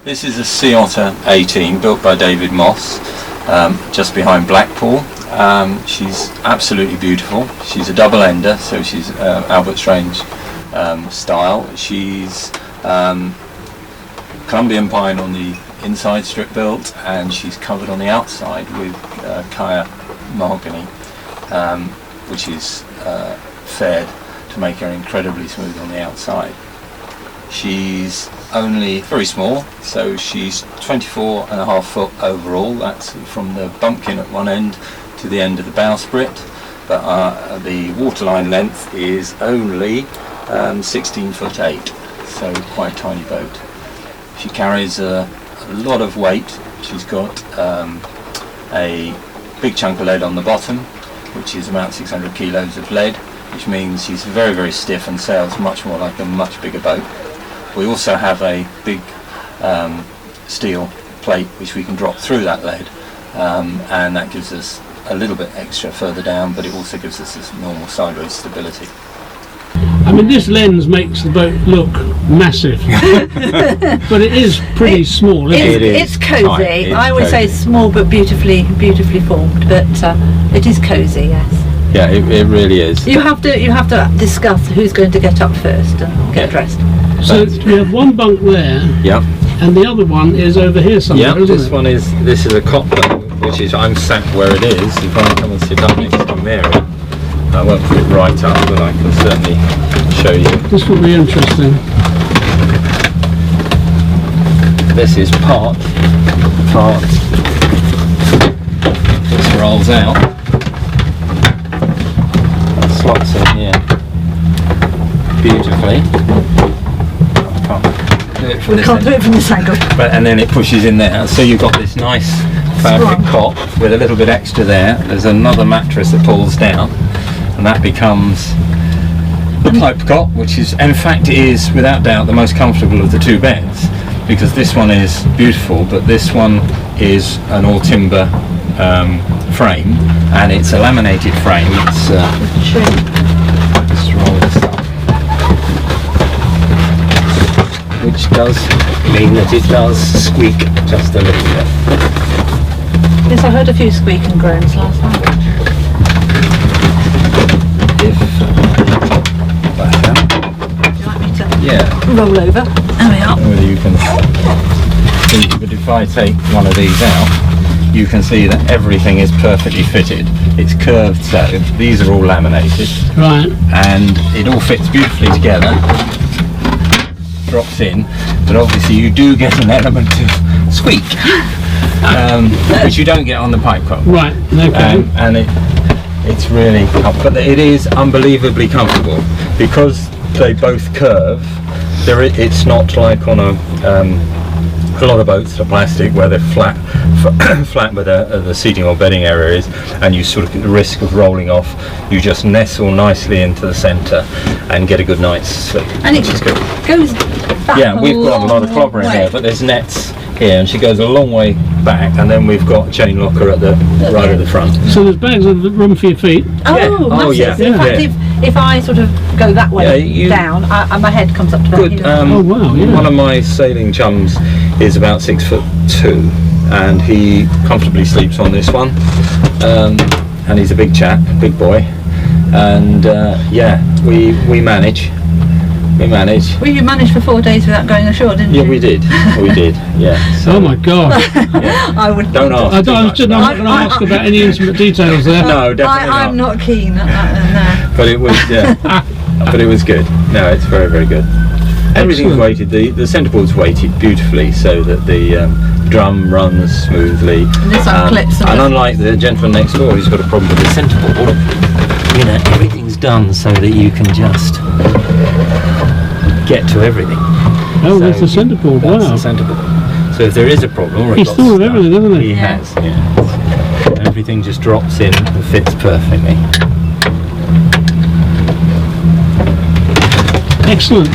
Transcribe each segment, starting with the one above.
This is a Sea Otter 18 built by David Moss, just behind Blackpool. She's absolutely beautiful. She's a double ender, so she's Albert Strange style. She's Colombian pine on the inside, strip built, and she's covered on the outside with Kaya mahogany, which is fed to make her incredibly smooth on the outside. She's only very small, so she's 24.5 foot overall. That's from the bumpkin at one end to the end of the bowsprit, but the waterline length is only 16 foot 8, so quite a tiny boat. She carries a lot of weight. She's got a big chunk of lead on the bottom, which is about 600 kilos of lead, which means she's very, very stiff and sails much more like a much bigger boat. We also have a big steel plate which we can drop through that lead, and that gives us a little bit extra further down, but it also gives us this normal sideways stability. I mean, this lens makes the boat look massive, but it is pretty small, isn't it? It's cosy. I always say it's small but beautifully formed, but it is cosy, yes. Yeah, it really is. You have to discuss who's going to get up first and get dressed. So we have one bunk there, and the other one is over here somewhere, isn't it? This is a cot bunk, which is, I'm sat where it is. If I come and sit up next to Mary, I won't put it right up, but I can certainly show you. This will be interesting. This is part. This rolls out. That slots in here beautifully. We can't do it from this angle. But, and then it pushes in there, so you've got this nice fabric cot with a little bit extra there. There's another mattress that pulls down, and that becomes the pipe cot, which is, in fact, is without doubt the most comfortable of the two beds, because this one is beautiful, but this one is an all timber frame, and it's a laminated frame. It's just roll this up, which does mean that it does squeak just a little bit. Yes, I heard a few squeak and groans last night. If back out. Would you like me to roll over? There we are. Whether you can see, but if I take one of these out, you can see that everything is perfectly fitted. It's curved, so these are all laminated, right, and it all fits beautifully together. Drops in, but obviously you do get an element of squeak, which you don't get on the pipe cot. Right, okay. And it's really, but it is unbelievably comfortable because they both curve. It's not like on a lot of boats are plastic where they're flat where the seating or bedding area is, and you sort of get the risk of rolling off. You just nestle nicely into the centre and get a good night's sleep. And it goes back. Yeah, we've got a lot of clobber in here, but there's nets here, and she goes a long way back, and then we've got a chain locker at the right at the front. So there's bags of room for your feet. Oh, massive. Yeah. In fact, if I sort of go that way down, my head comes up to good. that. Oh wow! Yeah. One of my sailing chums is about 6'2", and he comfortably sleeps on this one. And he's a big chap, big boy, and we manage. Well, you managed for 4 days without going ashore, didn't you? Yeah, we did. Yeah. So, oh my God! Yeah. I would. Don't ask. I'm not going to ask about any intimate details there. No, definitely not. I'm not keen. No. But it was, but it was good. No, it's very, very good. Everything's weighted. The centreboard's weighted beautifully, so that the drum runs smoothly. And this clips. And unlike the gentleman next door who's got a problem with the centreboard, everything's done so that you can just get to everything. Oh, there's the centreboard. Wow. That's the centreboard. So if there is a problem, he's thought of everything, hasn't he? He has. Yeah. Everything just drops in and fits perfectly. Excellent.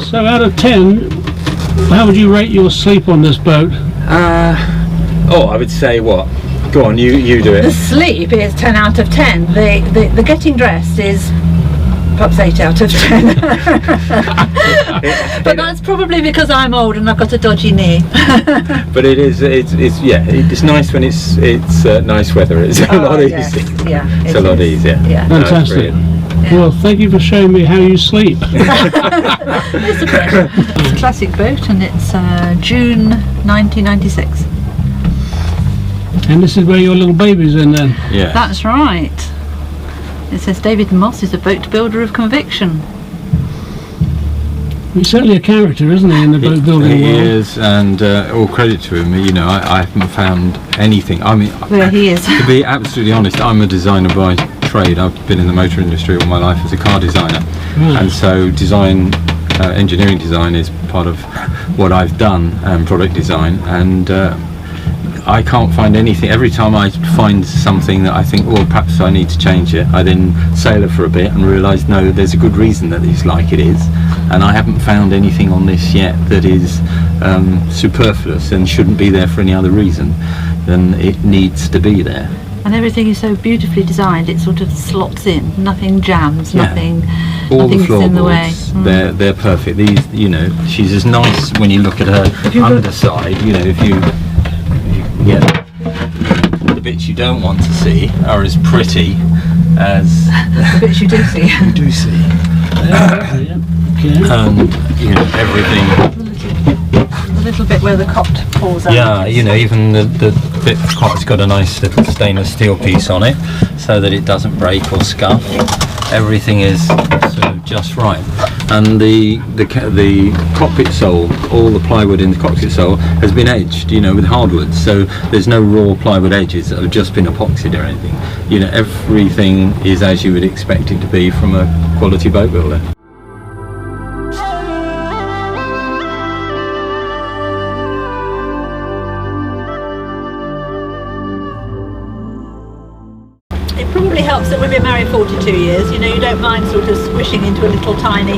So out of 10, how would you rate your sleep on this boat? I would say what? Go on, you do it. The sleep is 10 out of 10. The getting dressed is perhaps 8 out of 10. But that's probably because I'm old and I've got a dodgy knee. But it's nice when it's nice weather. It's a lot yes. easier. Yeah, It's a lot easier. Yeah. No, it's Fantastic. brilliant. Well, thank you for showing me how you sleep. It's a pleasure. It's a classic boat, and it's June 1996. And this is where your little baby's in then. Yeah. That's right. It says David Moss is a boat builder of conviction. He's certainly a character, isn't he, in the boat building He world? is, and all credit to him. You know, I haven't found anything. I mean, Where he is. to be absolutely honest, I'm a designer by trade. I've been in the motor industry all my life as a car designer, and so engineering design is part of what I've done, and product design, and I can't find anything. Every time I find something that I think, oh, perhaps I need to change it, I then sail it for a bit and realise, no, there's a good reason that it's like it is, and I haven't found anything on this yet that is superfluous and shouldn't be there for any other reason than it needs to be there. And everything is so beautifully designed, it sort of slots in. Nothing jams, nothing. All the Nothing's in the way. floorboards, they're perfect. These, you know, she's as nice when you look at her underside. You know, if you get the bits you don't want to see are as pretty as The bits you do see. you do see. Okay. And you know, everything. A little bit where the cot pulls out. Yeah, you know, even the bit of cot's got a nice little stainless steel piece on it, so that it doesn't break or scuff. Everything is sort of just right, and the cockpit sole, all the plywood in the cockpit sole has been edged, you know, with hardwood, so there's no raw plywood edges that have just been epoxied or anything. You know, everything is as you would expect it to be from a quality boat builder. It probably helps that we've been married 42 years. You know, you don't mind sort of squishing into a little tiny